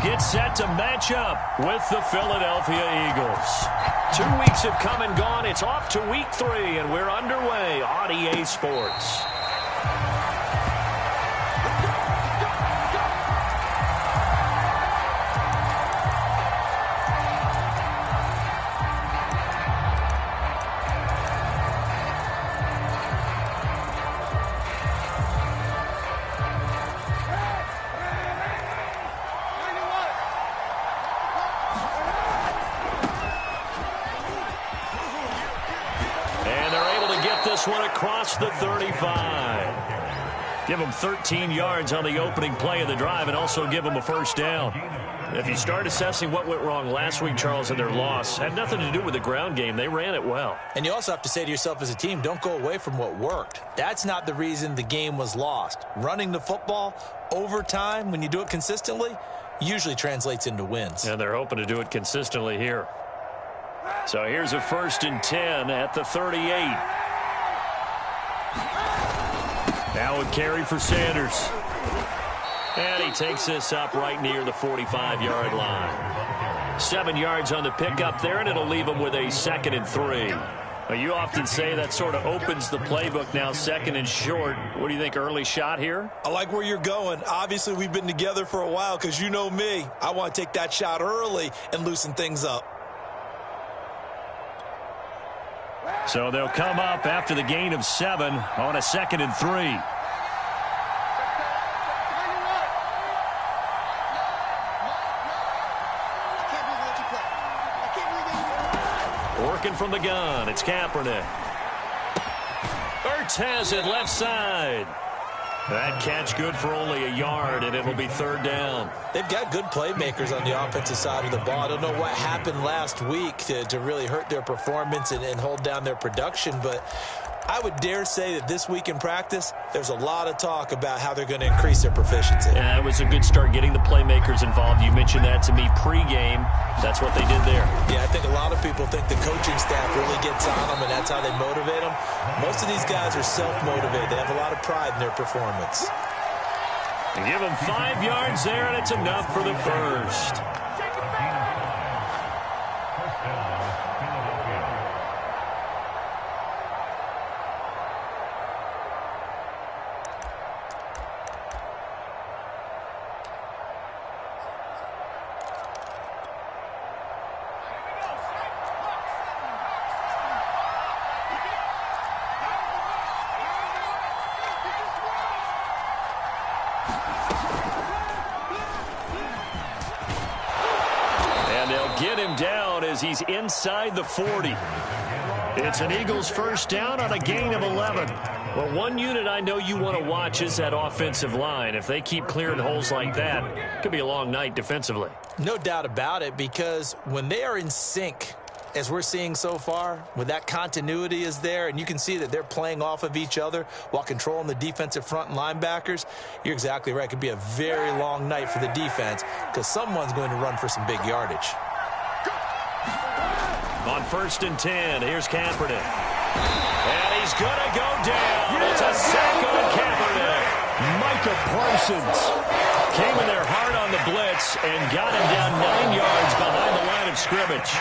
get set to match up with the Philadelphia Eagles. 2 weeks have come and gone. It's off to week 3, and we're underway on EA Sports. This one across the 35. Give them 13 yards on the opening play of the drive and also give them a first down. If you start assessing what went wrong last week, Charles, in their loss, had nothing to do with the ground game. They ran it well. And you also have to say to yourself as a team, don't go away from what worked. That's not the reason the game was lost. Running the football over time, when you do it consistently, usually translates into wins. And they're hoping to do it consistently here. So here's a 1st and 10 at the 38. Now a carry for Sanders. And he takes this up right near the 45-yard line. 7 yards on the pickup there, and it'll leave him with a 2nd and 3. Now, you often say that sort of opens the playbook now, 2nd and short. What do you think, early shot here? I like where you're going. Obviously, we've been together for a while because you know me. I want to take that shot early and loosen things up. So they'll come up after the gain of 7 on a 2nd and 3. Working from the gun, it's Kaepernick. Ertz has it left side. That catch good for only a yard, and it'll be 3rd down. They've got good playmakers on the offensive side of the ball. I don't know what happened last week to really hurt their performance and hold down their production, but I would dare say that this week in practice, there's a lot of talk about how they're going to increase their proficiency. Yeah, it was a good start getting the playmakers involved. You mentioned that to me pregame. That's what they did there. Yeah, I think a lot of people think the coaching staff really gets on them, and that's how they motivate them. Most of these guys are self-motivated. They have a lot of pride in their performance. And give them 5 yards there, and it's enough for the first. Get him down as he's inside the 40. It's an Eagles first down on a gain of 11. Well, one unit I know you want to watch is that offensive line. If they keep clearing holes like that, it could be a long night defensively. No doubt about it, because when they are in sync, as we're seeing so far, when that continuity is there and you can see that they're playing off of each other while controlling the defensive front and linebackers, you're exactly right. It could be a very long night for the defense because someone's going to run for some big yardage. On 1st and 10, here's Kaepernick. And he's going to go down. It's a sack on Kaepernick. Micah Parsons came in there hard on the blitz and got him down 9 yards behind the line of scrimmage.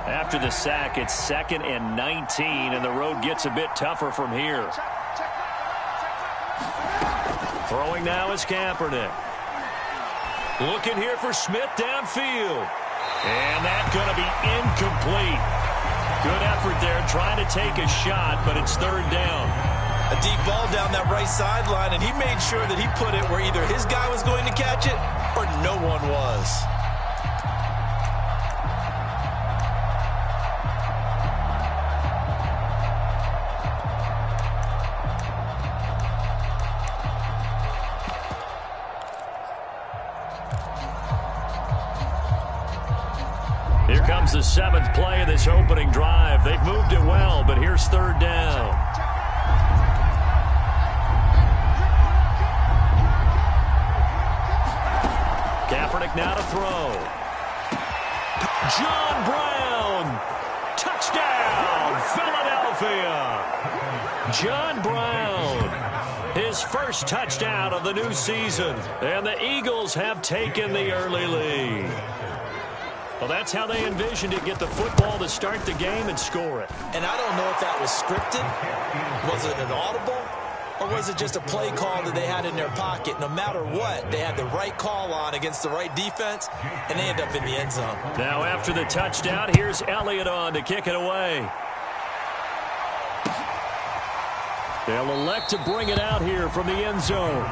After the sack, it's 2nd and 19, and the road gets a bit tougher from here. Throwing now is Kaepernick. Looking here for Smith downfield. And that's going to be incomplete. Good effort there trying to take a shot, but it's 3rd down. A deep ball down that right sideline, and he made sure that he put it where either his guy was going to catch it or no one was. Here comes the 7th play of this opening drive. They've moved it well, but here's 3rd down. John Brown, his first touchdown of the new season. And the Eagles have taken the early lead. Well, that's how they envisioned it, get the football to start the game and score it. And I don't know if that was scripted. Was it an audible? Or was it just a play call that they had in their pocket? No matter what, they had the right call on against the right defense, and they end up in the end zone. Now after the touchdown, here's Elliott on to kick it away. They'll elect to bring it out here from the end zone.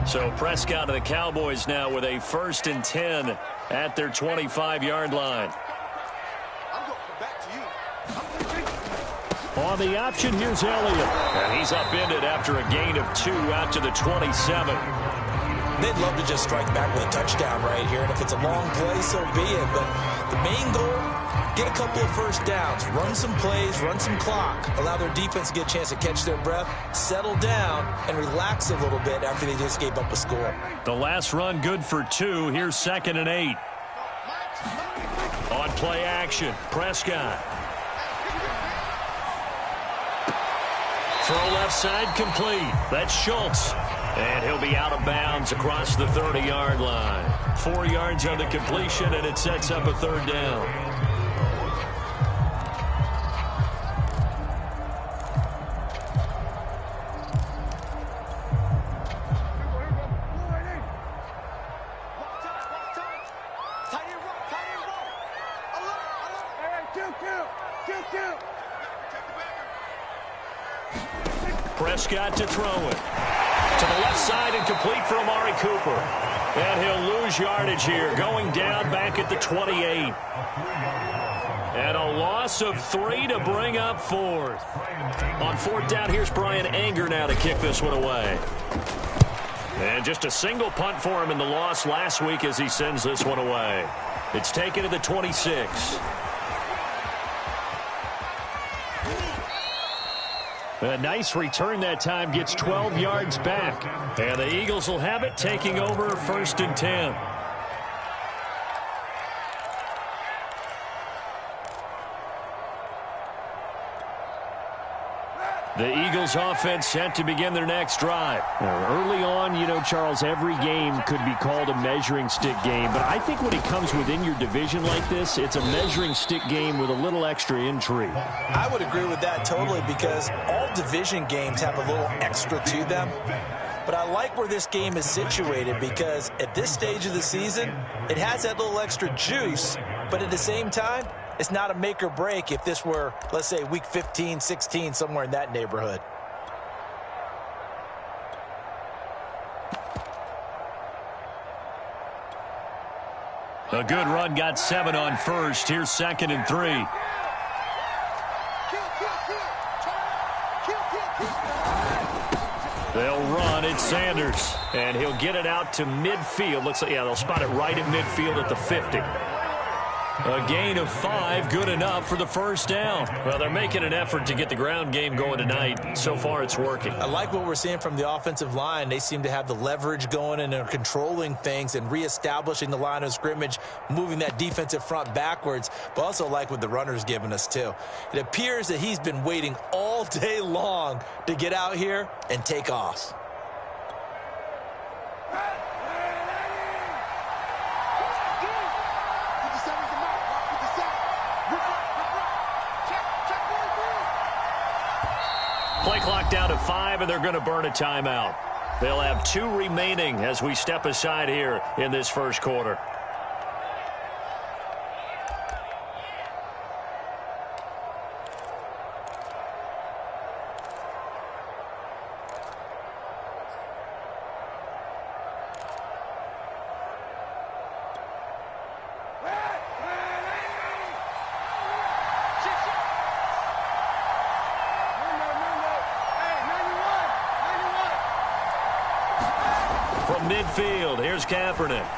So Prescott of the Cowboys now with a 1st and 10 at their 25-yard line. On the option, here's Elliott. And he's upended after a gain of 2 out to the 27. They'd love to just strike back with a touchdown right here. And if it's a long play, so be it. But the main goal, get a couple of first downs, run some plays, run some clock, allow their defense to get a chance to catch their breath, settle down, and relax a little bit after they just gave up a score. The last run good for 2. Here's 2nd and 8. On play action, Prescott. Throw left side complete. That's Schultz. And he'll be out of bounds across the 30-yard line. 4 yards on the completion, and it sets up a 3rd down. Prescott to throw it. To the left side and complete for Amari Cooper. And he'll lose yardage here, going down back at the 28. And a loss of 3 to bring up 4th. On 4th down, here's Brian Anger now to kick this one away. And just a single punt for him in the loss last week as he sends this one away. It's taken to the 26. A nice return that time, gets 12 yards back. And the Eagles will have it, taking over 1st and 10. The Eagles offense set to begin their next drive. Early on, you know, Charles, every game could be called a measuring stick game. But I think when it comes within your division like this, it's a measuring stick game with a little extra intrigue. I would agree with that totally, because all division games have a little extra to them. But I like where this game is situated, because at this stage of the season, it has that little extra juice. But at the same time, it's not a make or break if this were, let's say, week 15, 16, somewhere in that neighborhood. A good run, got 7 on 1st. Here's 2nd and 3. They'll run. It's Sanders. And he'll get it out to midfield. Looks like, yeah, they'll spot it right at midfield at the 50. A gain of 5, good enough for the 1st down. Well, they're making an effort to get the ground game going tonight. So far, it's working. I like what we're seeing from the offensive line. They seem to have the leverage going, and they're controlling things and reestablishing the line of scrimmage, moving that defensive front backwards, but also like what the runner's giving us, too. It appears that he's been waiting all day long to get out here and take off. Play clock down to 5, and they're going to burn a timeout. They'll have 2 remaining as we step aside here in this 1st quarter. from midfield. Here's Kaepernick.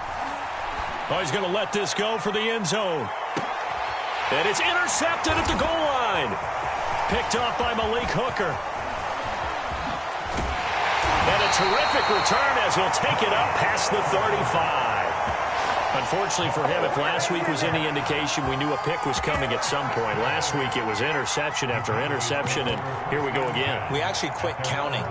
Oh, he's going to let this go for the end zone. And it's intercepted at the goal line. Picked off by Malik Hooker. And a terrific return as he'll take it up past the 35. Unfortunately for him, if last week was any indication, we knew a pick was coming at some point. Last week it was interception after interception, and here we go again. We actually quit counting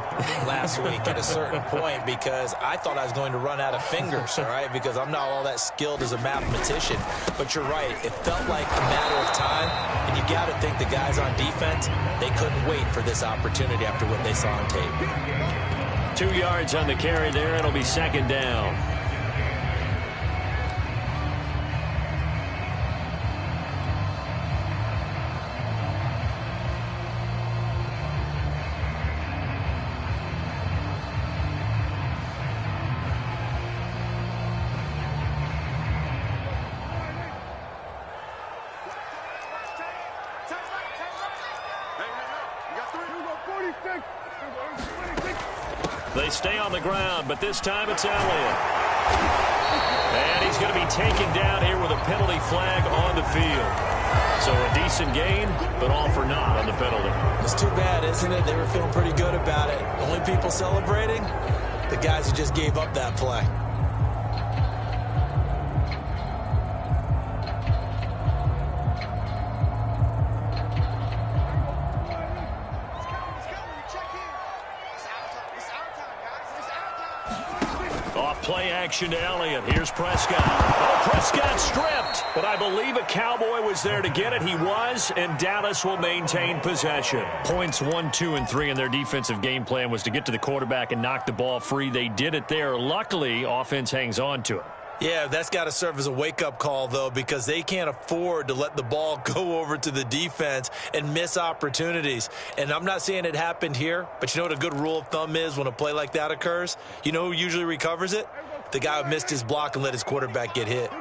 last week at a certain point because I thought I was going to run out of fingers, all right, because I'm not all that skilled as a mathematician. But you're right. It felt like a matter of time, and you got to think the guys on defense, they couldn't wait for this opportunity after what they saw on tape. 2 yards on the carry there. It'll be second down. They stay on the ground, but this time it's Elliott. And he's going to be taken down here with a penalty flag on the field. So a decent gain, but all for naught on the penalty. It's too bad, isn't it? They were feeling pretty good about it. Only people celebrating, the guys who just gave up that play. Play action to Elliott. Here's Prescott. Oh, Prescott stripped. But I believe a Cowboy was there to get it. He was, and Dallas will maintain possession. Points 1, 2, and 3 in their defensive game plan was to get to the quarterback and knock the ball free. They did it there. Luckily, offense hangs on to it. Yeah, that's got to serve as a wake-up call, though, because they can't afford to let the ball go over to the defense and miss opportunities. And I'm not saying it happened here, but you know what a good rule of thumb is when a play like that occurs? You know who usually recovers it? The guy who missed his block and let his quarterback get hit.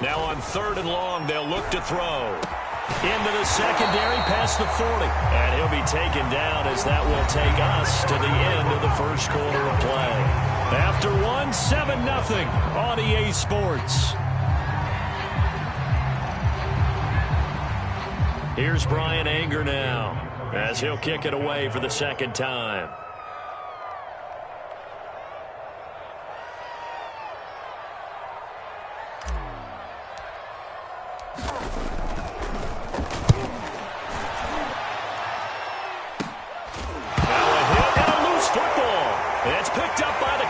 Now on 3rd and long, they'll look to throw. Into the secondary, past the 40. And he'll be taken down as that will take us to the end of the first quarter of play. After 1, 7-0 on EA Sports. Here's Brian Anger now as he'll kick it away for the second time.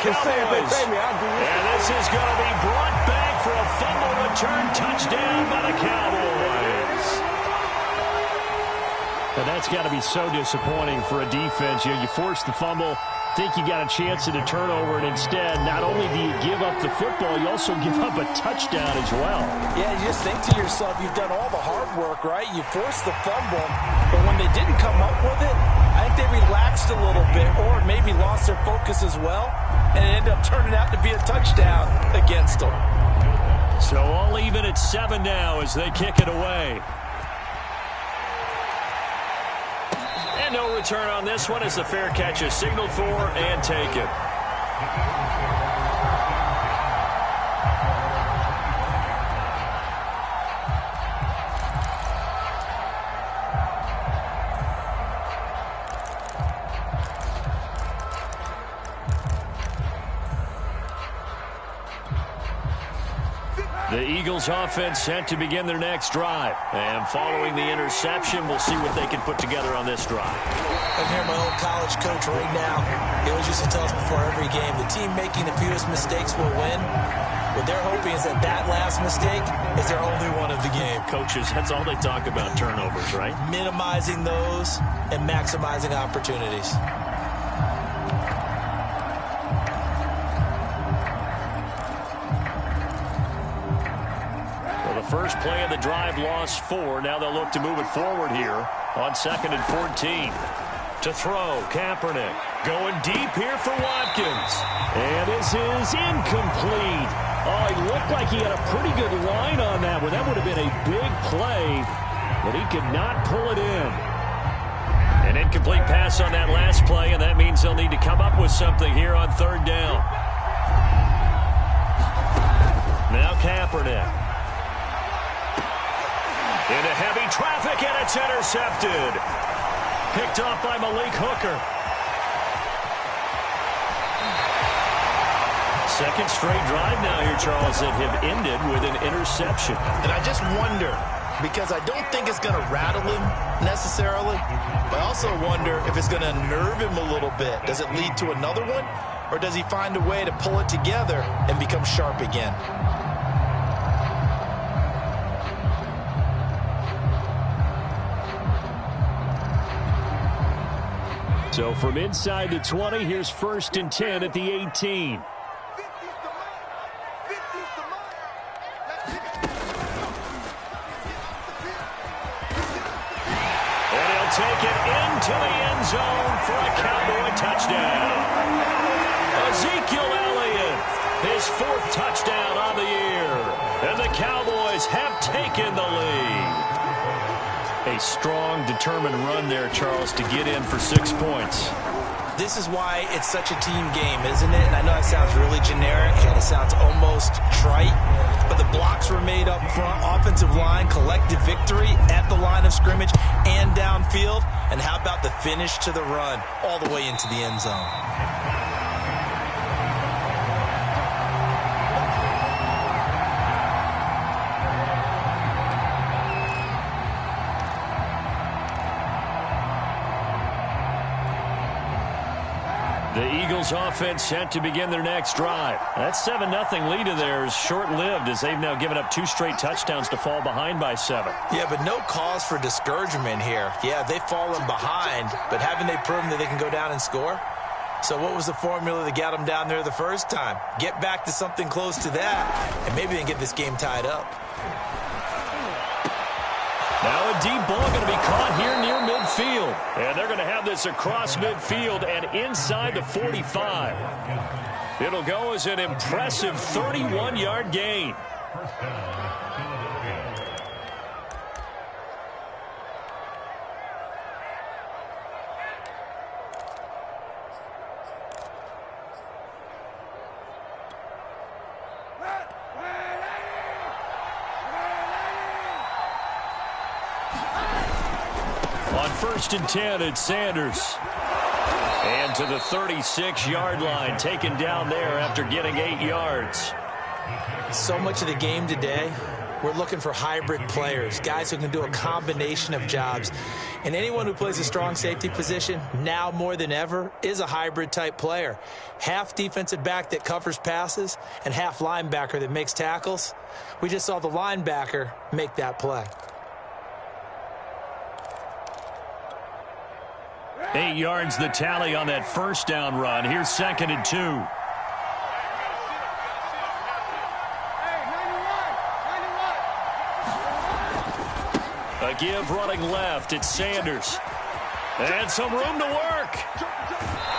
And this is going to be brought back for a fumble return touchdown by the Cowboys. And that's got to be so disappointing for a defense. You force the fumble, think you got a chance at a turnover, and instead, not only do you give up the football, you also give up a touchdown as well. Yeah, you just think to yourself, you've done all the hard work, right? You forced the fumble, but when they didn't come up with it, I think they relaxed a little bit or maybe lost their focus as well, and it ended up turning out to be a touchdown against them. So all even at 7 now as they kick it away. And no return on this one as the fair catch is signaled for and taken. The Eagles offense set to begin their next drive. And following the interception, we'll see what they can put together on this drive. I hear my old college coach right now. He always used to tell us before every game, the team making the fewest mistakes will win. What they're hoping is that that last mistake is their only one of the game. Coaches, that's all they talk about, turnovers, right? Minimizing those and maximizing opportunities. First play of the drive lost 4. Now they'll look to move it forward here on 2nd and 14. To throw, Kaepernick going deep here for Watkins. And this is incomplete. Oh, he looked like he had a pretty good line on that one. That would have been a big play, but he could not pull it in. Incomplete pass on that last play, and that means they'll need to come up with something here on third down. Now Kaepernick. Into heavy traffic, and it's intercepted. Picked off by Malik Hooker. Second straight drive now here, Charles, that have ended with an interception. And I just wonder, because I don't think it's going to rattle him necessarily, but I also wonder if it's going to nerve him a little bit. Does it lead to another one, or does he find a way to pull it together and become sharp again? So from inside the 20, here's 1st and 10 at the 18. Take it into the end zone for a Cowboy touchdown. Ezekiel Elliott, his 4th touchdown on the year. And the Cowboys have taken the lead. A strong, determined run there, Charles, to get in for 6 points. This is why it's such a team game, isn't it? And I know it sounds really generic and it sounds almost trite, but the blocks were made up front, offensive line, collective victory at the line of scrimmage and downfield. And how about the finish to the run all the way into the end zone? The Eagles offense set to begin their next drive. That 7-0 lead of theirs short-lived as they've now given up 2 straight touchdowns to fall behind by 7. Yeah, but no cause for discouragement here. Yeah, they've fallen behind, but haven't they proven that they can go down and score? So what was the formula that got them down there the first time? Get back to something close to that, and maybe they can get this game tied up. Now a deep ball going to be caught here near midfield. And they're going to have this across midfield and inside the 45. It'll go as an impressive 31-yard gain. On 1st and 10, it's Sanders. And to the 36-yard line, taken down there after getting 8 yards. So much of the game today, we're looking for hybrid players, guys who can do a combination of jobs. And anyone who plays a strong safety position, now more than ever, is a hybrid-type player. Half defensive back that covers passes and half linebacker that makes tackles. We just saw the linebacker make that play. 8 yards the tally on that first down run. Here's 2nd and 2. A give running left. It's Sanders. And some room to work.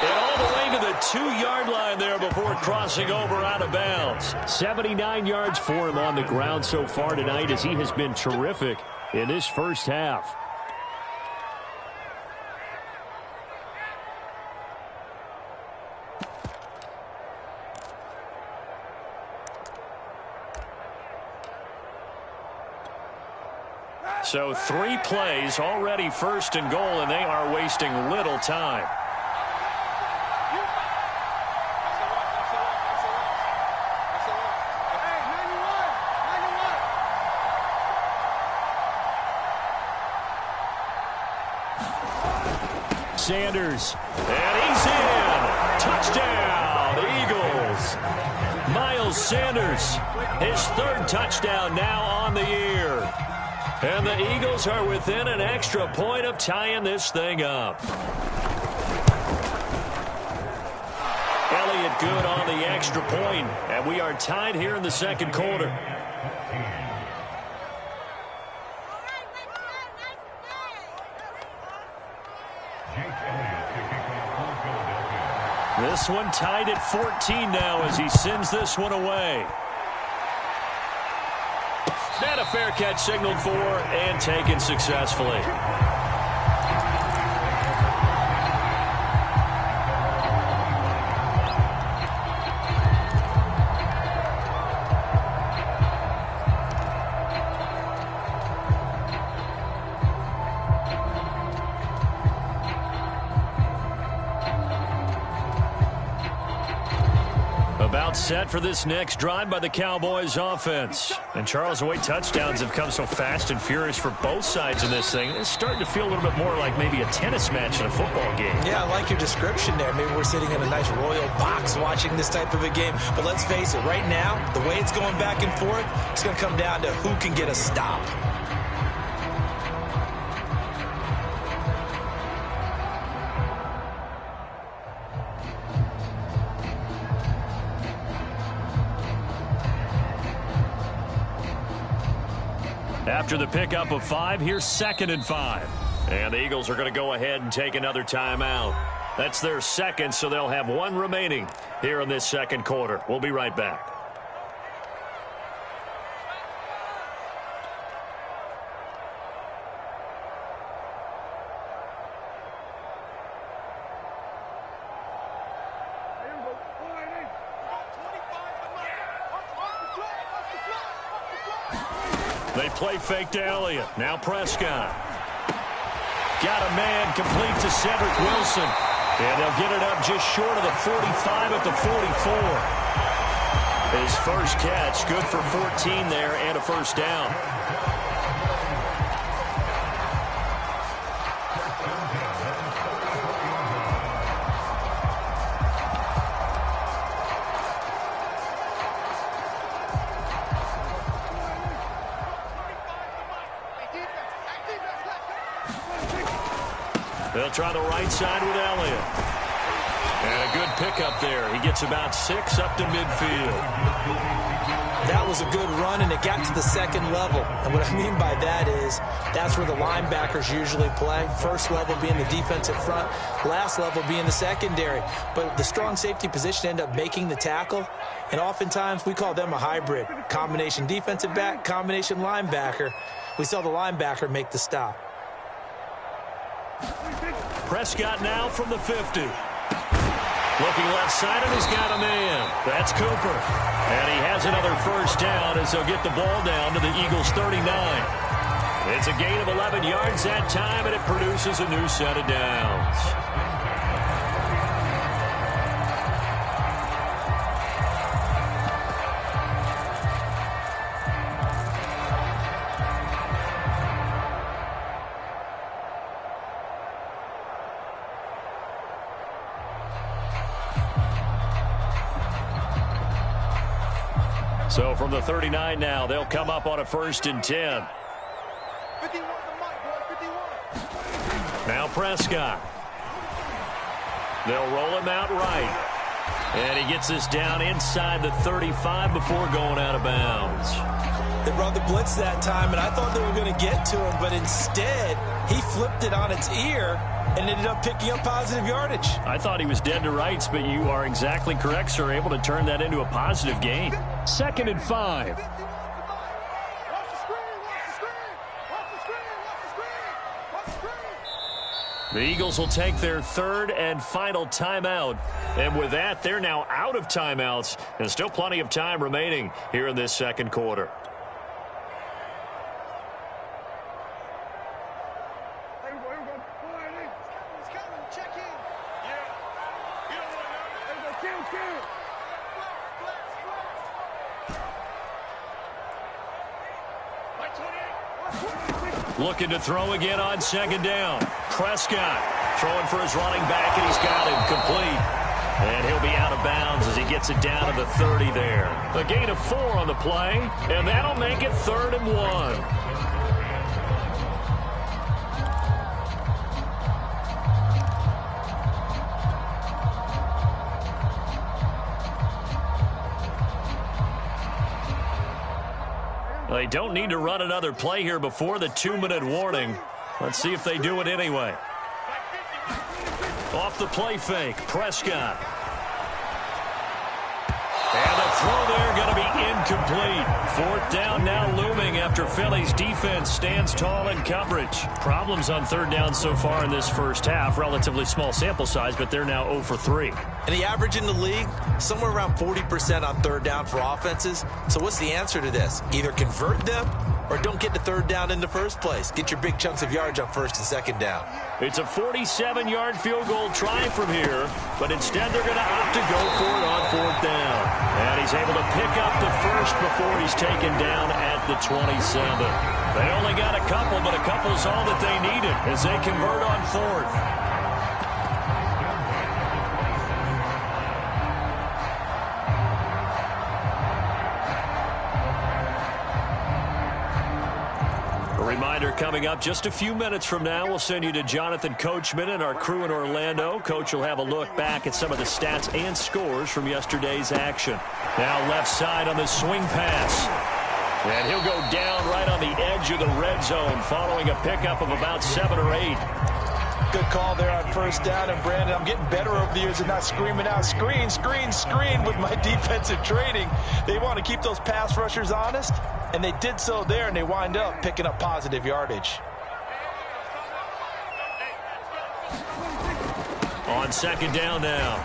And all the way to the 2-yard line there before crossing over out of bounds. 79 yards for him on the ground so far tonight as he has been terrific in this first half. So 3 plays, already 1st and goal, and they are wasting little time. Sanders. And he's in. Touchdown, Eagles. Miles Sanders, his 3rd touchdown now on the year. And the Eagles are within an extra point of tying this thing up. Elliott good on the extra point, and we are tied here in the 2nd quarter. This one tied at 14 now as he sends this one away. And a fair catch signaled for and taken successfully. About set for this next drive by the Cowboys offense. And Charles, the way touchdowns have come so fast and furious for both sides in this thing, it's starting to feel a little bit more like maybe a tennis match in a football game. Yeah, I like your description there. Maybe we're sitting in a nice royal box watching this type of a game. But let's face it, right now, the way it's going back and forth, it's going to come down to who can get a stop. After the pickup of 5, here's 2nd and 5. And the Eagles are going to go ahead and take another timeout. That's their second, so they'll have 1 remaining here in this second quarter. We'll be right back. They play fake to Elliott. Now Prescott. Got a man complete to Cedric Wilson. And they'll get it up just short of the 45 at the 44. His first catch, good for 14 there and a first down. They'll try the right side with Elliott. And a good pickup there. He gets about 6 up to midfield. That was a good run, and it got to the second level. And what I mean by that is that's where the linebackers usually play. First level being the defensive front, last level being the secondary. But the strong safety position ended up making the tackle, and oftentimes we call them a hybrid. Combination defensive back, combination linebacker. We saw the linebacker make the stop. Prescott now from the 50. Looking left side, and he's got a man. That's Cooper. And he has another first down as they'll get the ball down to the Eagles' 39. It's a gain of 11 yards that time, and it produces a new set of downs. So from the 39 now, they'll come up on a 1st and 10. 51. Now Prescott. They'll roll him out right. And he gets this down inside the 35 before going out of bounds. They brought the blitz that time, and I thought they were going to get to him, but instead he flipped it on its ear and ended up picking up positive yardage. I thought he was dead to rights, but you are exactly correct, sir. Able to turn that into a positive gain. 2nd and 5. The Eagles will take their 3rd and final timeout. And with that, they're now out of timeouts. And still plenty of time remaining here in this second quarter. Looking to throw again on 2nd down. Prescott throwing for his running back, and he's got him complete. And he'll be out of bounds as he gets it down to the 30 there. A gain of 4 on the play, and that'll make it 3rd and 1. They don't need to run another play here before the 2-minute warning. Let's see if they do it anyway. Off the play fake, Prescott. And the throw there going to be incomplete. 4th down now looming after Philly's defense stands tall in coverage. Problems on 3rd down so far in this first half. Relatively small sample size, but they're now 0 for 3. And the average in the league, somewhere around 40% on 3rd down for offenses. So what's the answer to this? Either convert them or don't get the third down in the first place. Get your big chunks of yardage on first and second down. It's a 47-yard field goal try from here, but instead they're going to opt to go for it on fourth down. And he's able to pick up the first before he's taken down at the 27. They only got a couple, but a couple's all that they needed as they convert on fourth. Reminder coming up just a few minutes from now. We'll send you to Jonathan Coachman and our crew in Orlando. Coach will have a look back at some of the stats and scores from yesterday's action. Now left side on the swing pass. And he'll go down right on the edge of the red zone following a pickup of about 7 or 8. Good call there on first down. And, Brandon, I'm getting better over the years and not screaming out, screen, screen, screen with my defensive training. They want to keep those pass rushers honest, and they did so there, and they wind up picking up positive yardage. On second down now,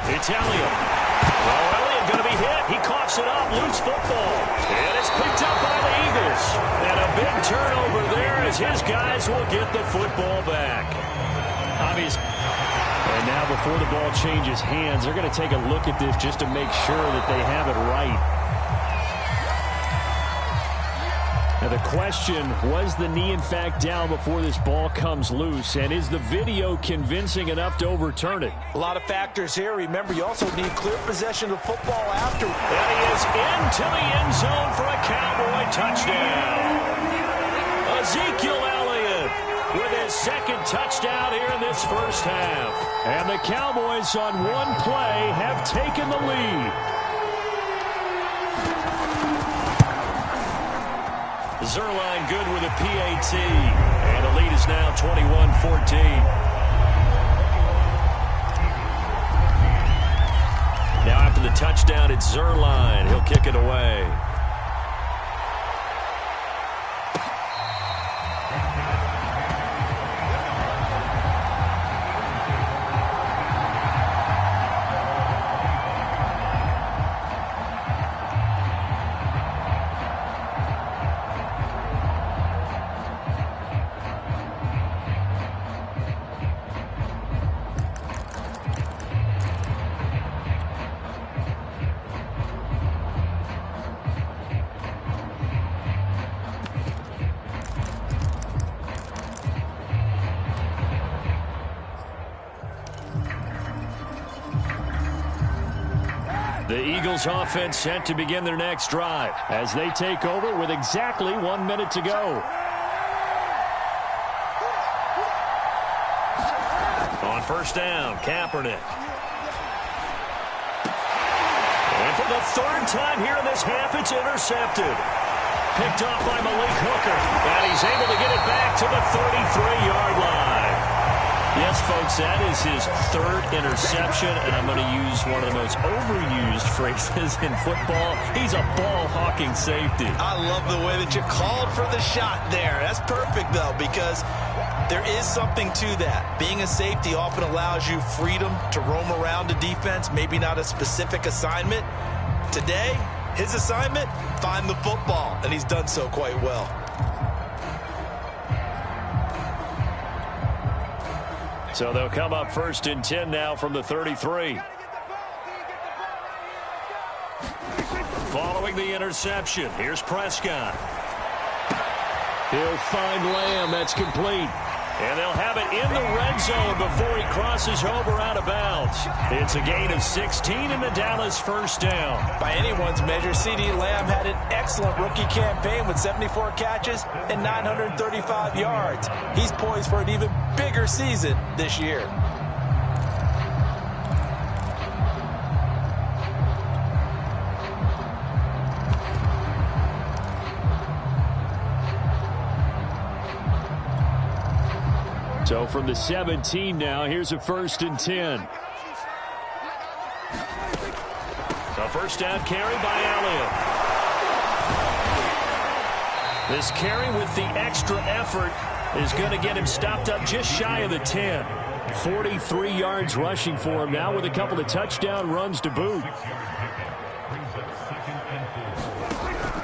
it's Elliott. Well, Elliott going to be hit. He coughs it up, loose football. And it's picked up by the Eagles. And a big turnover there as his guys will get the football back. Obvious. And now before the ball changes hands, they're going to take a look at this just to make sure that they have it right. Now the question, was the knee in fact down before this ball comes loose? And is the video convincing enough to overturn it? A lot of factors here. Remember, you also need clear possession of football after. And he is into the end zone for a Cowboy touchdown. Ezekiel Elliott with his second touchdown here in this first half. And the Cowboys on one play have taken the lead. Zerline good with a PAT. And the lead is now 21-14. Now after the touchdown, it's Zerline. He'll kick it away. The Eagles offense set to begin their next drive as they take over with exactly 1 minute to go. On first down, Kaepernick. And for the third time here in this half, it's intercepted. Picked off by Malik Hooker. And he's able to get it back to the 33-yard line. Yes, folks, that is his third interception, and I'm going to use one of the most overused phrases in football. He's a ball-hawking safety. I love the way that you called for the shot there. That's perfect, though, because there is something to that. Being a safety often allows you freedom to roam around the defense, maybe not a specific assignment. Today, his assignment, find the football, and he's done so quite well. So they'll come up first and 10 now from the 33. Following the interception, here's Prescott. He'll find Lamb. That's complete. And they'll have it in the red zone before he crosses over out of bounds. It's a gain of 16 in the Dallas first down. By anyone's measure, CeeDee Lamb had an excellent rookie campaign with 74 catches and 935 yards. He's poised for an even bigger season this year. So from the 17 now, here's a first and 10. The first down carry by Elliott. This carry with the extra effort is going to get him stopped up just shy of the 10. 43 yards rushing for him now with a couple of touchdown runs to boot.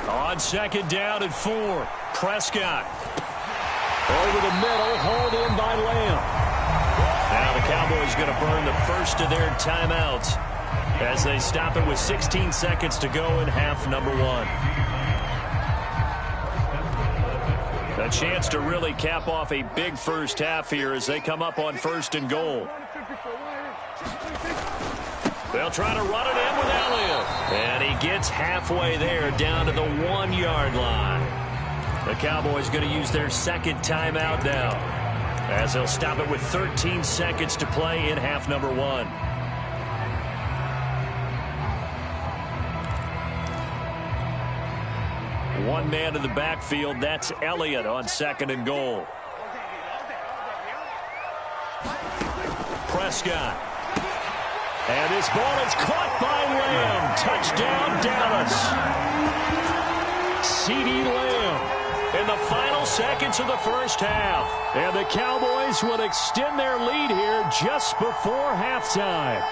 On second down and 4. Prescott. Over the middle, hauled in by Lamb. Now the Cowboys going to burn the first of their timeouts as they stop it with 16 seconds to go in half number one. A chance to really cap off a big first half here as they come up on 1st and goal. They'll try to run it in with Elliott. And he gets halfway there down to the 1-yard line. The Cowboys going to use their second timeout now as they'll stop it with 13 seconds to play in half number one. One man in the backfield. That's Elliott on 2nd and goal. Prescott. And this ball is caught by Lamb. Touchdown, Dallas. CeeDee Lamb in the final seconds of the first half. And the Cowboys will extend their lead here just before halftime.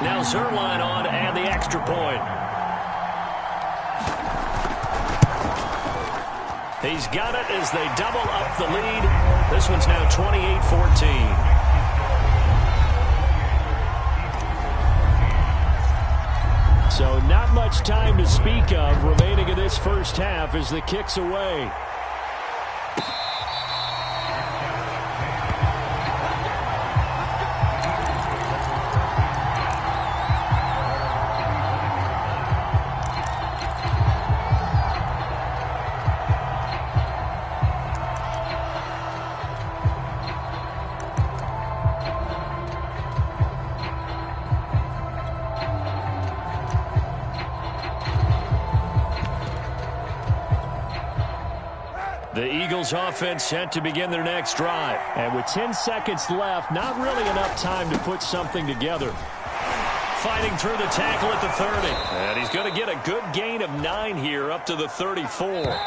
Now Zerline on and the extra point. He's got it as they double up the lead. This one's now 28-14. So not much time to speak of remaining in this first half as the kick's away. The Eagles offense set to begin their next drive. And with 10 seconds left, not really enough time to put something together. Fighting through the tackle at the 30. And he's going to get a good gain of 9 here up to the 34.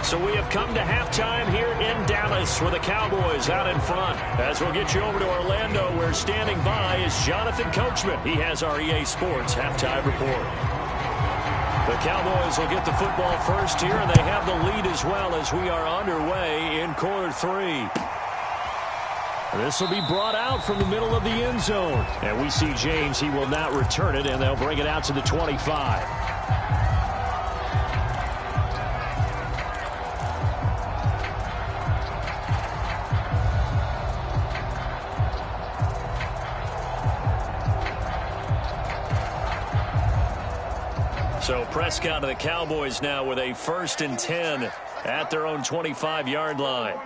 So we have come to halftime here in Dallas with the Cowboys out in front. As we'll get you over to Orlando, where standing by is Jonathan Coachman. He has our EA Sports halftime report. The Cowboys will get the football first here, and they have the lead as well as we are underway in quarter 3. This will be brought out from the middle of the end zone. And we see James. He will not return it, and they'll bring it out to the 25. So Prescott of the Cowboys now with a 1st and 10 at their own 25-yard line.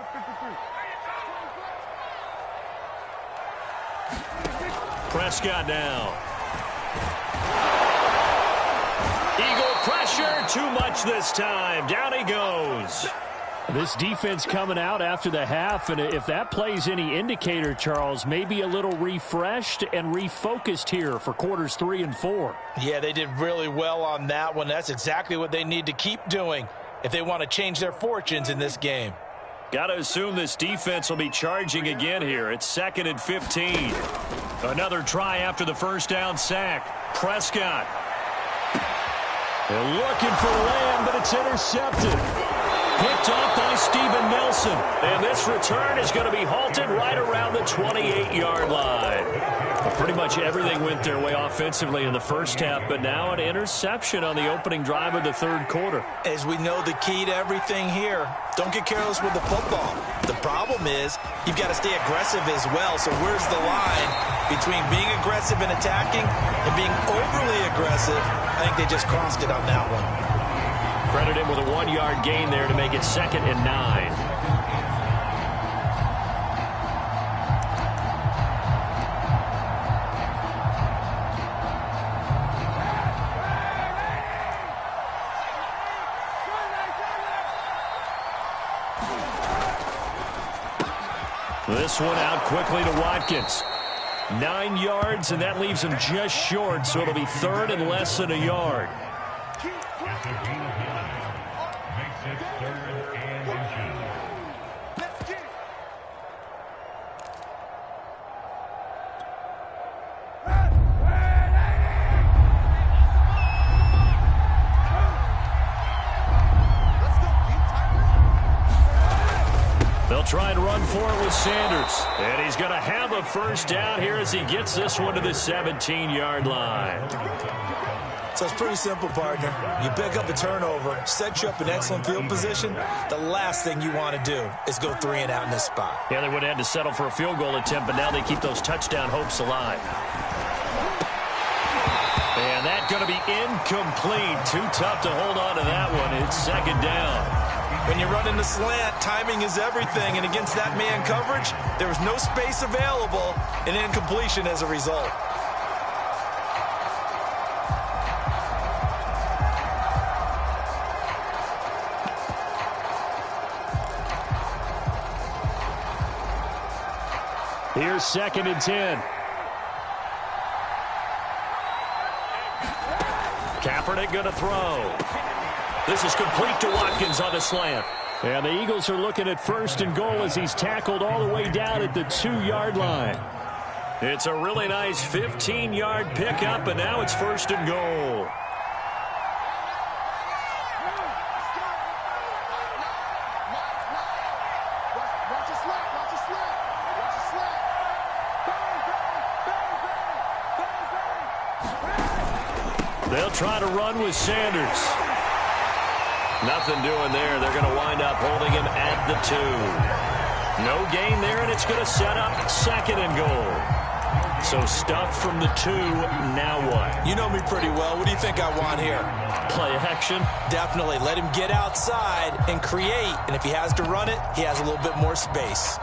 Prescott now. Eagle pressure, too much this time. Down he goes. This defense coming out after the half, and if that plays any indicator, Charles, maybe a little refreshed and refocused here for quarters 3 and 4. Yeah, they did really well on that one. That's exactly what they need to keep doing if they want to change their fortunes in this game. Got to assume this defense will be charging again here. It's 2nd and 15. Another try after the first down sack. Prescott. They're looking for Lamb, but it's intercepted. Picked off by Steven Nelson. And this return is going to be halted right around the 28-yard line. Well, pretty much everything went their way offensively in the first half, but now an interception on the opening drive of the 3rd quarter. As we know, the key to everything here, don't get careless with the football. The problem is you've got to stay aggressive as well. So where's the line between being aggressive and attacking and being overly aggressive? I think they just crossed it on that one. Credit him with a 1-yard gain there to make it 2nd and 9. This one out quickly to Watkins. 9 yards, and that leaves him just short, so it'll be 3rd and less than a yard. try and run for it with Sanders. And he's going to have a first down here as he gets this one to the 17-yard line. So it's pretty simple, partner. You pick up a turnover, set you up in excellent field position. The last thing you want to do is go 3 and out in this spot. Yeah, they would have had to settle for a field goal attempt, but now they keep those touchdown hopes alive. And that's going to be incomplete. Too tough to hold on to that one. It's second down. When you run in the slant, timing is everything. And against that man coverage, there was no space available, and incompletion as a result. Here's 2nd and 10. Kaepernick going to throw. This is complete to Watkins on the slant. And the Eagles are looking at 1st and goal as he's tackled all the way down at the 2-yard line. It's a really nice 15-yard pickup, and now it's 1st and goal. They'll try to run with Sanders. Nothing doing there. They're going to wind up holding him at the 2. No gain there, and it's going to set up 2nd and goal. So stuff from the 2. Now what? You know me pretty well. What do you think I want here? Play action? Definitely. Let him get outside and create. And if he has to run it, he has a little bit more space.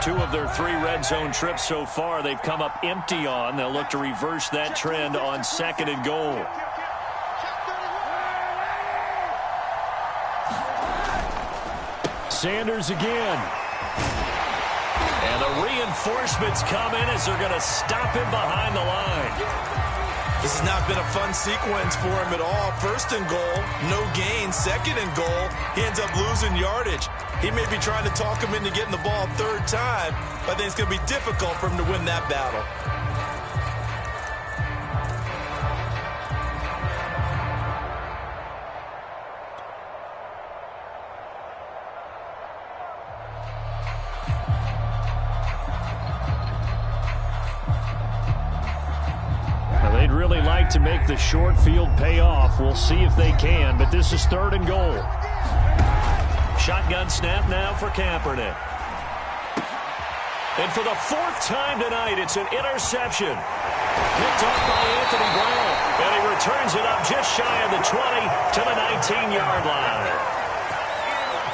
Two of their 3 red zone trips so far, they've come up empty on. They'll look to reverse that trend on 2nd and goal. Sanders again. And the reinforcements come in as they're going to stop him behind the line. This has not been a fun sequence for him at all. 1st and goal, no gain. 2nd and goal, he ends up losing yardage. He may be trying to talk him into getting the ball 3rd time, but I think it's going to be difficult for him to win that battle. They'd really like to make the short field pay off. We'll see if they can, but this is 3rd and goal. Shotgun snap now for Kaepernick. And for the 4th time tonight, it's an interception. Picked off by Anthony Brown. And he returns it up just shy of the 20 to the 19-yard line.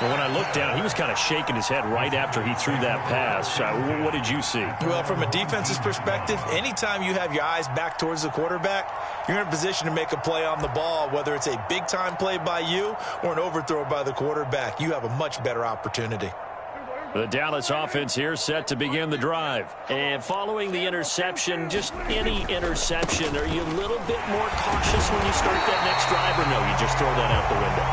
Well, when I looked down, he was kind of shaking his head right after he threw that pass. What did you see? Well, from a defense's perspective, anytime you have your eyes back towards the quarterback, you're in a position to make a play on the ball, whether it's a big-time play by you or an overthrow by the quarterback. You have a much better opportunity. The Dallas offense here set to begin the drive. And following the interception, just any interception, are you a little bit more cautious when you start that next drive, or no, you just throw that out the window?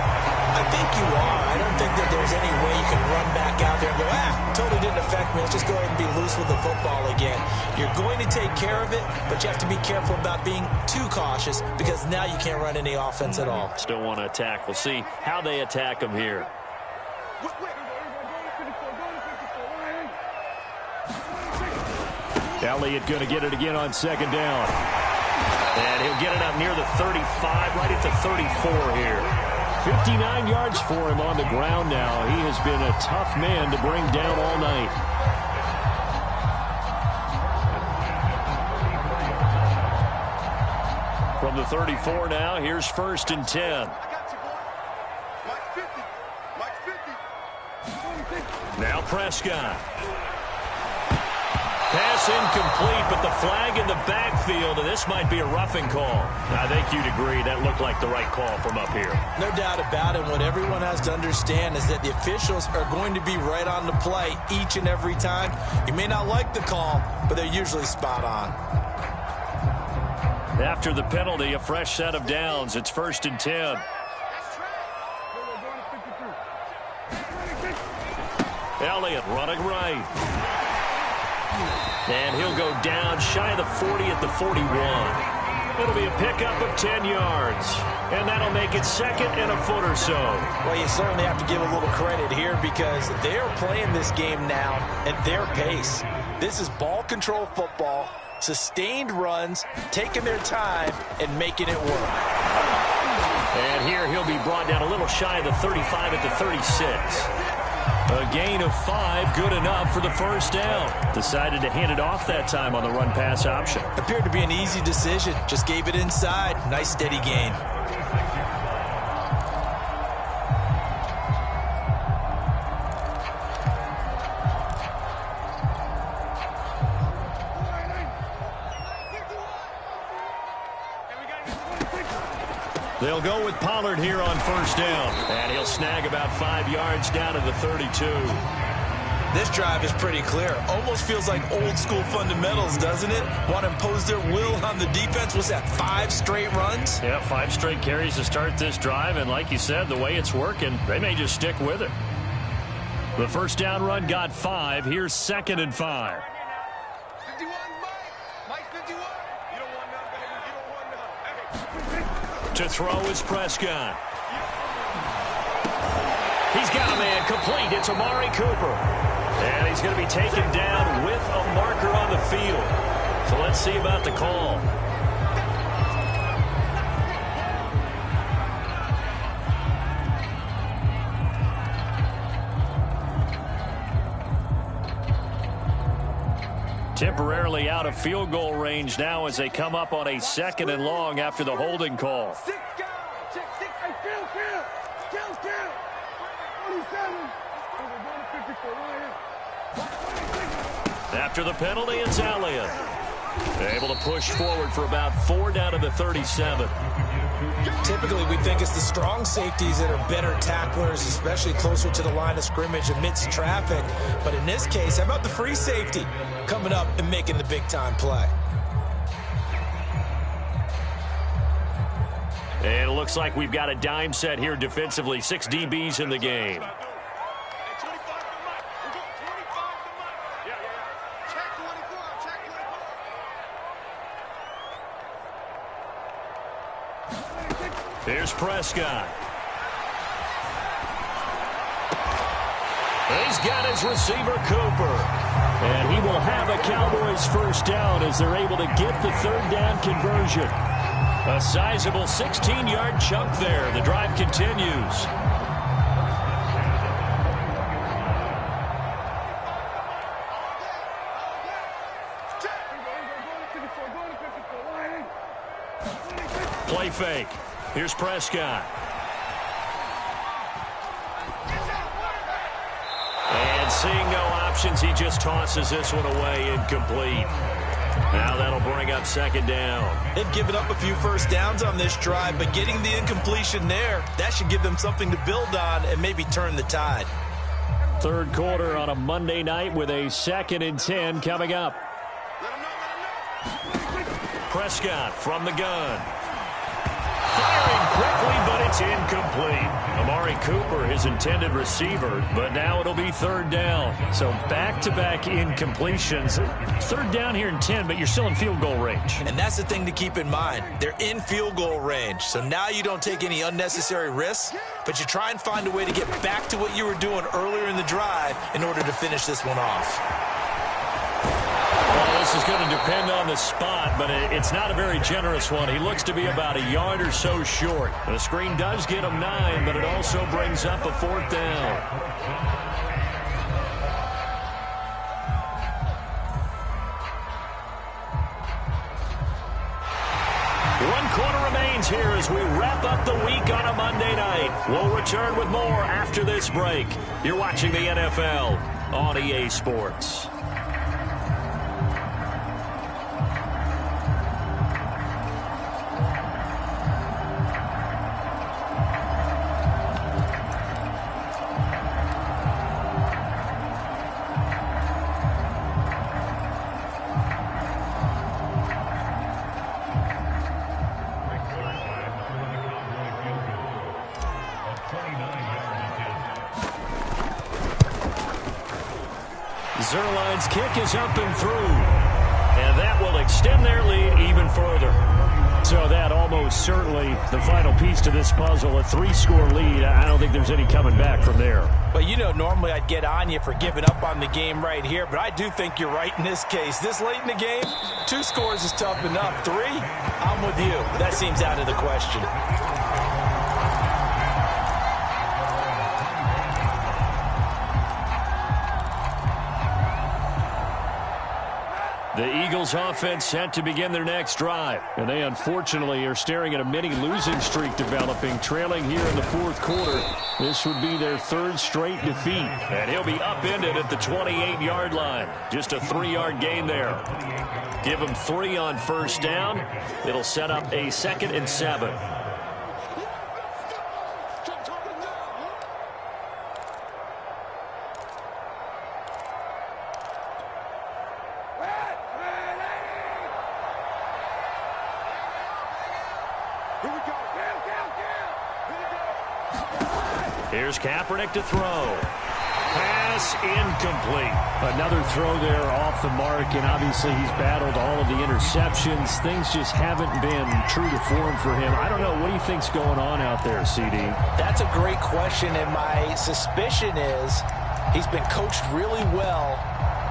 I think you are. I don't think that there's any way you can run back out there and go, totally didn't affect me. Let's just go ahead and be loose with the football again. You're going to take care of it, but you have to be careful about being too cautious because now you can't run any offense at all. Still want to attack. We'll see how they attack them here. Elliott going to get it again on 2nd down. And he'll get it up near the 35, right at the 34 here. 59 yards for him on the ground now. He has been a tough man to bring down all night. From the 34 now, here's 1st and 10. Now Prescott. Pass incomplete, but the flag in the backfield, and this might be a roughing call. I think you'd agree that looked like the right call from up here. No doubt about it. What everyone has to understand is that the officials are going to be right on the play each and every time. You may not like the call, but they're usually spot on. After the penalty, a fresh set of downs. It's 1st and 10. Elliott running right. And he'll go down shy of the 40 at the 41. It'll be a pickup of 10 yards. And that'll make it second and a foot or so. Well, you certainly have to give a little credit here because they're playing this game now at their pace. This is ball control football, sustained runs, taking their time, and making it work. And here he'll be brought down a little shy of the 35 at the 36. A gain of 5, good enough for the first down. Decided to hand it off that time on the run-pass option. Appeared to be an easy decision. Just gave it inside. Nice, steady gain. They'll go with Pollard here on first down. And he'll snag about 5 yards down to the 32. This drive is pretty clear. Almost feels like old school fundamentals, doesn't it? Want to impose their will on the defense. What's that, 5 straight runs? Yeah, 5 straight carries to start this drive. And like you said, the way it's working, they may just stick with it. The first down run got 5. Here's 2nd and 5. 51, Mike 51. You don't want none, baby. You don't want none. Hey. To throw is Prescott. He's got a man complete. It's Amari Cooper. And he's going to be taken down with a marker on the field. So let's see about the call. Temporarily out of field goal range now as they come up on a 2nd and long after the holding call. 6 count. Check 6. Hey, kill. 27. After the penalty, it's Elliott. Able to push forward for about 4 down to the 37. Typically, we think it's the strong safeties that are better tacklers, especially closer to the line of scrimmage amidst traffic. But in this case, how about the free safety coming up and making the big-time play? And it looks like we've got a dime set here defensively. 6 DBs in the game. Here's Prescott. He's got his receiver, Cooper. And he will have a Cowboys first down as they're able to get the 3rd down conversion. A sizable 16-yard chunk there. The drive continues. Play fake. Here's Prescott. And seeing no options, he just tosses this one away, incomplete. Now that'll bring up 2nd down. They've given up a few first downs on this drive, but getting the incompletion there, that should give them something to build on and maybe turn the tide. 3rd quarter on a Monday night with a 2nd and 10 coming up. Prescott from the gun. Firing quickly, but it's incomplete. Amari Cooper, his intended receiver, but now it'll be 3rd down. So back-to-back incompletions. 3rd down here in 10, but you're still in field goal range. And that's the thing to keep in mind. They're in field goal range. So now you don't take any unnecessary risks, but you try and find a way to get back to what you were doing earlier in the drive in order to finish this one off. Well, this is going to depend on the spot, but it's not a very generous one. He looks to be about a yard or so short. The screen does get him 9, but it also brings up a 4th down. One quarter remains here as we wrap up the week on a Monday night. We'll return with more after this break. You're watching the NFL on EA Sports. Zerline's kick is up and through. And that will extend their lead even further. So that almost certainly the final piece to this puzzle, a 3-score lead. I don't think there's any coming back from there. But, you know, normally I'd get on you for giving up on the game right here, but I do think you're right in this case. This late in the game, 2 scores is tough enough. 3, I'm with you. That seems out of the question. The Eagles offense set to begin their next drive. And they unfortunately are staring at a mini losing streak developing, trailing here in the 4th quarter. This would be their 3rd straight defeat. And he'll be upended at the 28-yard line. Just a 3-yard gain there. Give him 3 on first down. It'll set up a 2nd and 7. Here's Kaepernick to throw. Pass incomplete. Another throw there off the mark, and obviously he's battled all of the interceptions. Things just haven't been true to form for him. I don't know. What do you think's going on out there, CD? That's a great question, and my suspicion is he's been coached really well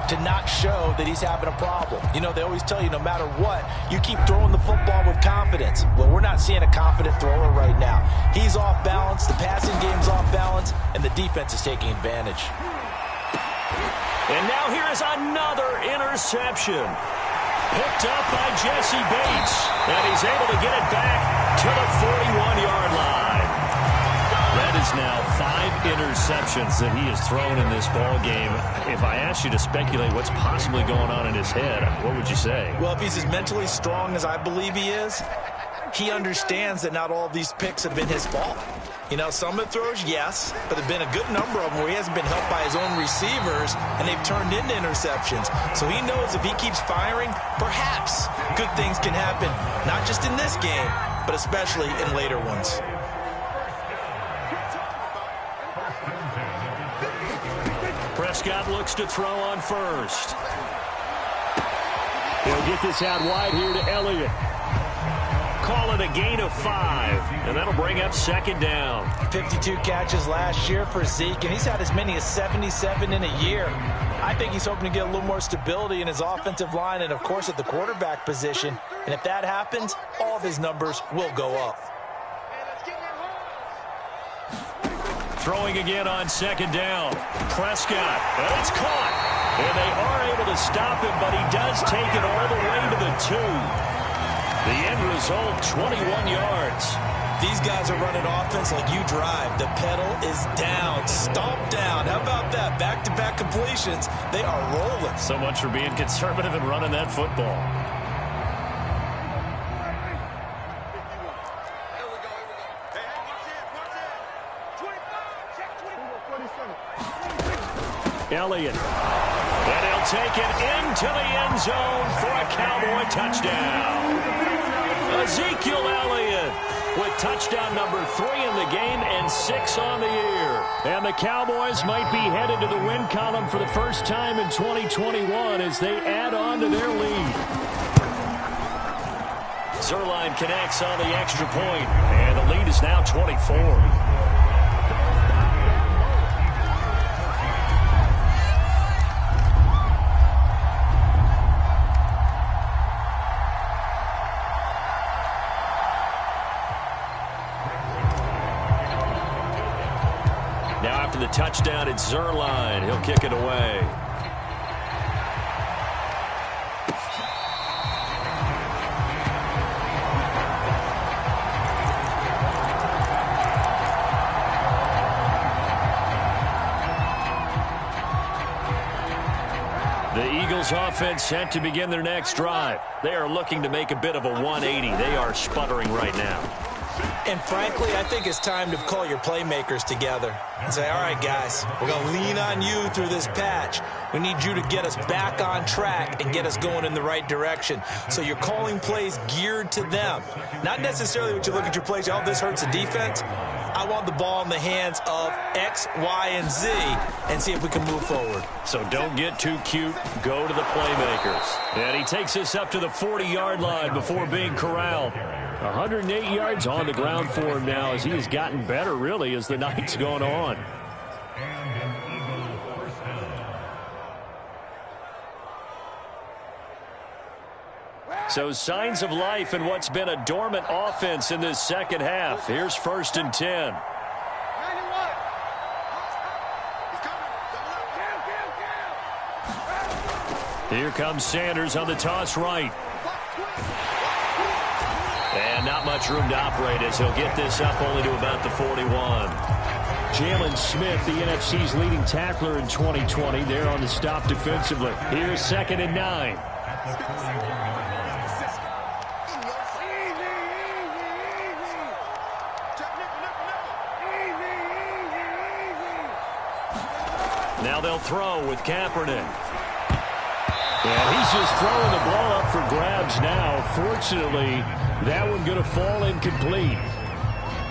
to not show that he's having a problem. You know, they always tell you no matter what, you keep throwing the football with confidence. Well, we're not seeing a confident thrower right now. He's off balance, the passing game's off balance, and the defense is taking advantage. And now here is another interception. Picked up by Jesse Bates. And he's able to get it back to the 41-yard line. That is now 5 interceptions that he has thrown in this ball game. If I asked you to speculate what's possibly going on in his head, what would you say? Well, if he's as mentally strong as I believe he is, he understands that not all of these picks have been his fault. You know, some of the throws, yes, but there have been a good number of them where he hasn't been helped by his own receivers, and they've turned into interceptions. So he knows if he keeps firing, perhaps good things can happen, not just in this game, but especially in later ones. Prescott looks to throw on first. They'll get this out wide here to Elliott. Call it a gain of 5, and that'll bring up 2nd down. 52 catches last year for Zeke, and he's had as many as 77 in a year. I think he's hoping to get a little more stability in his offensive line and, of course, at the quarterback position. And if that happens, all of his numbers will go up. Throwing again on 2nd down. Prescott, and it's caught. And they are able to stop him, but he does take it all the way to the 2. The end result, 21 yards. These guys are running offense like you drive. The pedal is down, stomp down. How about that? Back-to-back completions. They are rolling. So much for being conservative and running that football. Elliott. And he'll take it into the end zone for a Cowboy touchdown. Ezekiel Elliott with touchdown number 3 in the game and 6 on the year. And the Cowboys might be headed to the win column for the first time in 2021 as they add on to their lead. Zuerlein connects on the extra point, and the lead is now 24. The touchdown, it's Zuerlein. He'll kick it away. The Eagles offense set to begin their next drive. They are looking to make a bit of a 180. They are sputtering right now. And frankly, I think it's time to call your playmakers together and say, all right, guys, we're going to lean on you through this patch. We need you to get us back on track and get us going in the right direction. So you're calling plays geared to them. Not necessarily what you look at your plays, oh, this hurts the defense. I want the ball in the hands of X, Y, and Z and see if we can move forward. So don't get too cute. Go to the playmakers. And he takes us up to the 40-yard line before being corralled. 108 yards on the ground for him now as he has gotten better, really, as the night's gone on. So signs of life in what's been a dormant offense in this second half. Here's 1st and 10. Here comes Sanders on the toss right. And not much room to operate as he'll get this up only to about the 41. Jalen Smith, the NFC's leading tackler in 2020, there on the stop defensively. Here's 2nd and 9. Now they'll throw with Kaepernick. And he's just throwing the ball up for grabs now. Fortunately, that one going to fall incomplete.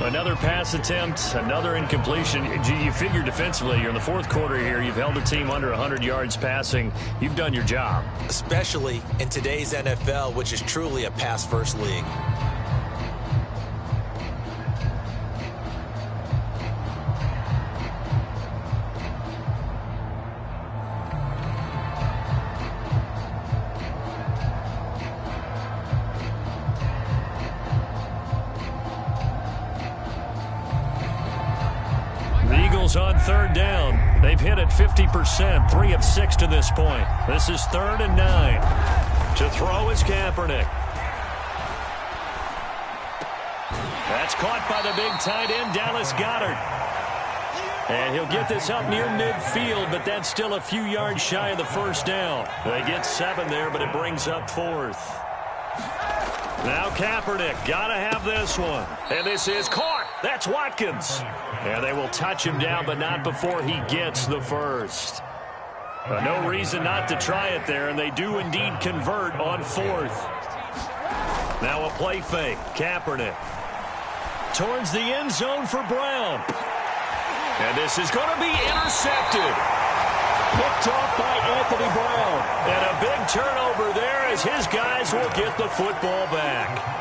Another pass attempt, another incompletion. You figure defensively, you're in the 4th quarter here. You've held the team under 100 yards passing. You've done your job. Especially in today's NFL, which is truly a pass-first league. On 3rd down. They've hit it 50%, 3 of 6 to this point. This is 3rd and 9. To throw is Kaepernick. That's caught by the big tight end, Dallas Goedert. And he'll get this up near midfield, but that's still a few yards shy of the 1st down. They get 7 there, but it brings up 4th. Now Kaepernick, got to have this one. And this is caught. That's Watkins. And they will touch him down, but not before he gets the 1st. No reason not to try it there, and they do indeed convert on 4th. Now a play fake. Kaepernick towards the end zone for Brown. And this is going to be intercepted. Picked off by Anthony Brown. And a big turnover there as his guys will get the football back.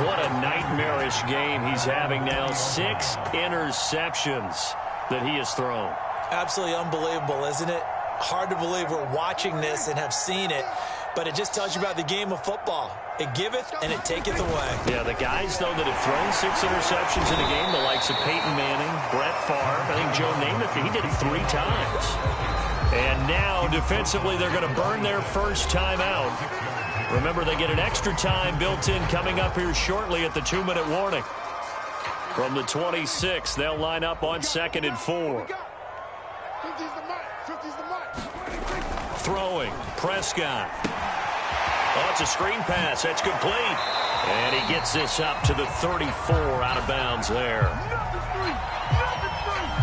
What a nightmarish game he's having now. 6 interceptions that he has thrown. Absolutely unbelievable, isn't it? Hard to believe we're watching this and have seen it, but it just tells you about the game of football. It giveth and it taketh away. Yeah, the guys, though, that have thrown 6 interceptions in a game, the likes of Peyton Manning, Brett Favre, I think Joe Namath, he did it 3 times. And now, defensively, they're going to burn their first time out. Remember, they get an extra time built in coming up here shortly at the 2-minute warning. From the 26, they'll line up on 2nd and 4. Throwing, Prescott. Oh, it's a screen pass. That's complete. And he gets this up to the 34 out of bounds there.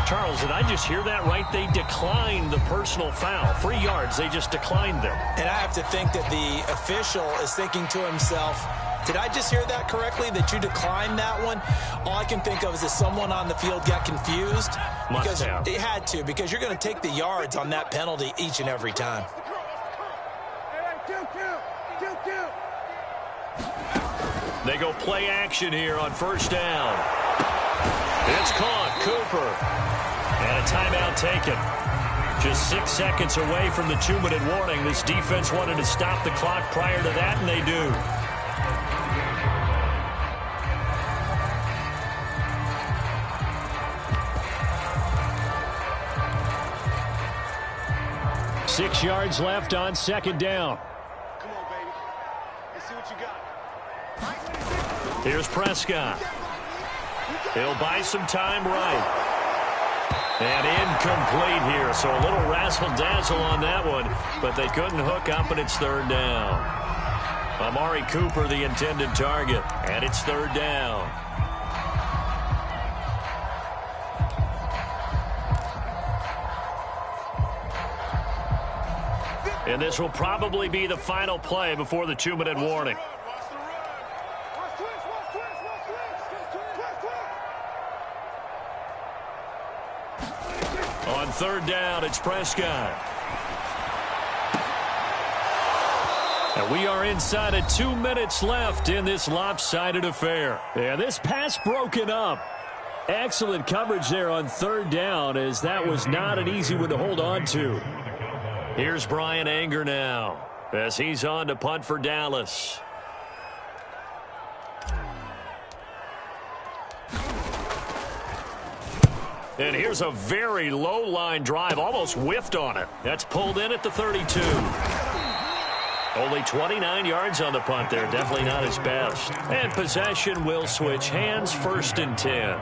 Charles, did I just hear that right? They declined the personal foul. 3 yards, they just declined them. And I have to think that the official is thinking to himself, did I just hear that correctly, that you declined that one? All I can think of is that someone on the field got confused. Because it had to, because you're going to take the yards on that penalty each and every time. They go play action here on 1st down. It's caught, Cooper. And a timeout taken. Just 6 seconds away from the 2-minute warning. This defense wanted to stop the clock prior to that, and they do. Six yards left on 2nd down. Come on, baby. Let's see what you got. Here's Prescott. He'll buy some time right. And incomplete here, so a little razzle-dazzle on that one, but they couldn't hook up, and it's 3rd down. Amari Cooper, the intended target, and it's 3rd down. And this will probably be the final play before the 2-minute warning. On 3rd down, it's Prescott. And we are inside of 2 minutes left in this lopsided affair. Yeah, this pass broken up. Excellent coverage there on third down, as that was not an easy one to hold on to. Here's Brian Anger now as he's on to punt for Dallas. And here's a very low line drive, almost whiffed on it. That's pulled in at the 32. Only 29 yards on the punt there. Definitely not his best. And possession will switch hands, 1st and 10.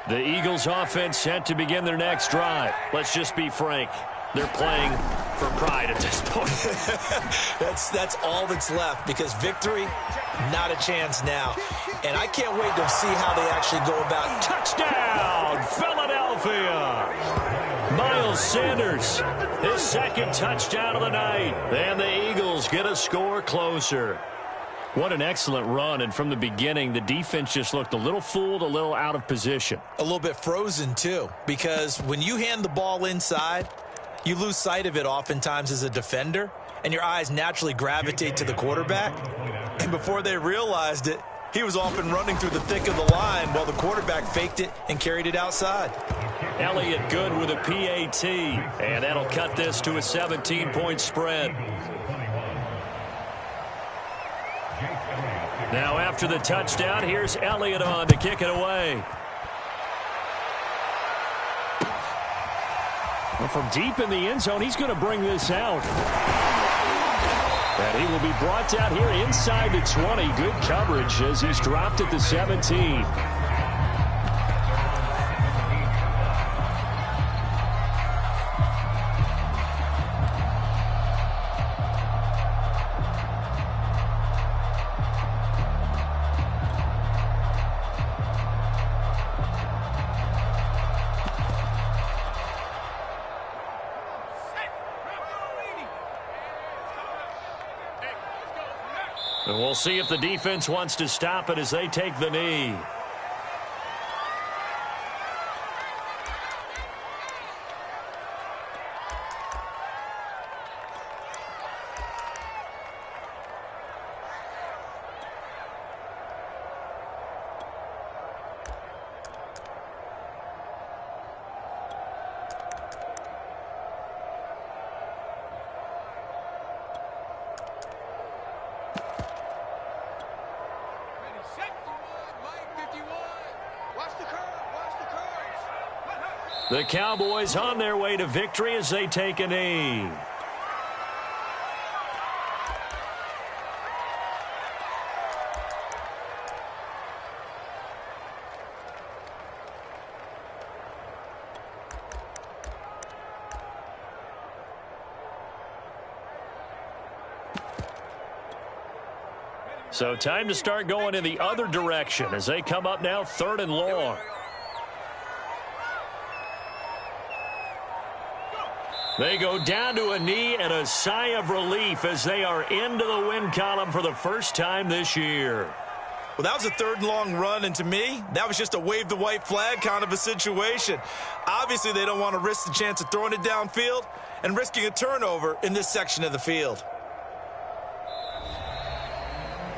The Eagles offense set to begin their next drive. Let's just be frank. They're playing for pride at this point. That's all that's left, because victory, not a chance now. And I can't wait to see how they actually go about. Touchdown, Philadelphia! Miles Sanders, his 2nd touchdown of the night. And the Eagles get a score closer. What an excellent run, and from the beginning, the defense just looked a little fooled, a little out of position. A little bit frozen, too, because when you hand the ball inside, you lose sight of it oftentimes as a defender, and your eyes naturally gravitate to the quarterback. And before they realized it, he was off and running through the thick of the line while the quarterback faked it and carried it outside. Elliott good with a PAT, and that'll cut this to a 17-point spread. Now after the touchdown, here's Elliott on to kick it away. Well, from deep in the end zone, he's going to bring this out. And he will be brought down here inside the 20. Good coverage as he's dropped at the 17. And we'll see if the defense wants to stop it as they take the knee. The Cowboys on their way to victory as they take a knee. So time to start going in the other direction as they come up now 3rd and long. They go down to a knee and a sigh of relief as they are into the win column for the first time this year. Well, that was a 3rd and long run, and to me, that was just a wave the white flag kind of a situation. Obviously, they don't want to risk the chance of throwing it downfield and risking a turnover in this section of the field.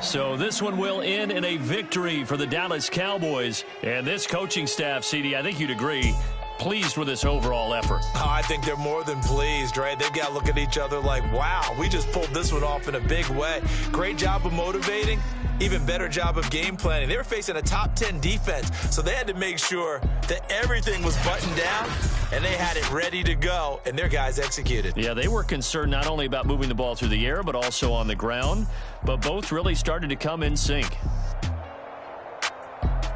So this one will end in a victory for the Dallas Cowboys. And this coaching staff, CD, I think you'd agree, pleased with this overall effort. Oh, I think they're more than pleased, right? They've got to look at each other like, wow, we just pulled this one off in a big way. Great job of motivating, even better job of game planning. They were facing a top 10 defense, so they had to make sure that everything was buttoned down and they had it ready to go, and their guys executed. Yeah, they were concerned not only about moving the ball through the air, but also on the ground, but both really started to come in sync.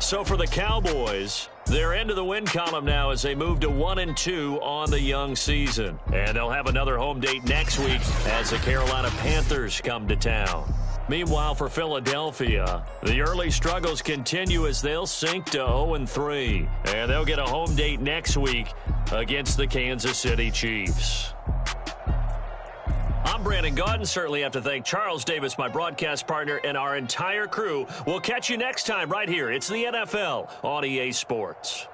So for the Cowboys, they're into the win column now as they move to 1-2 on the young season. And they'll have another home date next week as the Carolina Panthers come to town. Meanwhile, for Philadelphia, the early struggles continue as they'll sink to 0-3. And they'll get a home date next week against the Kansas City Chiefs. I'm Brandon Gaudin. Certainly have to thank Charles Davis, my broadcast partner, and our entire crew. We'll catch you next time right here. It's the NFL on EA Sports.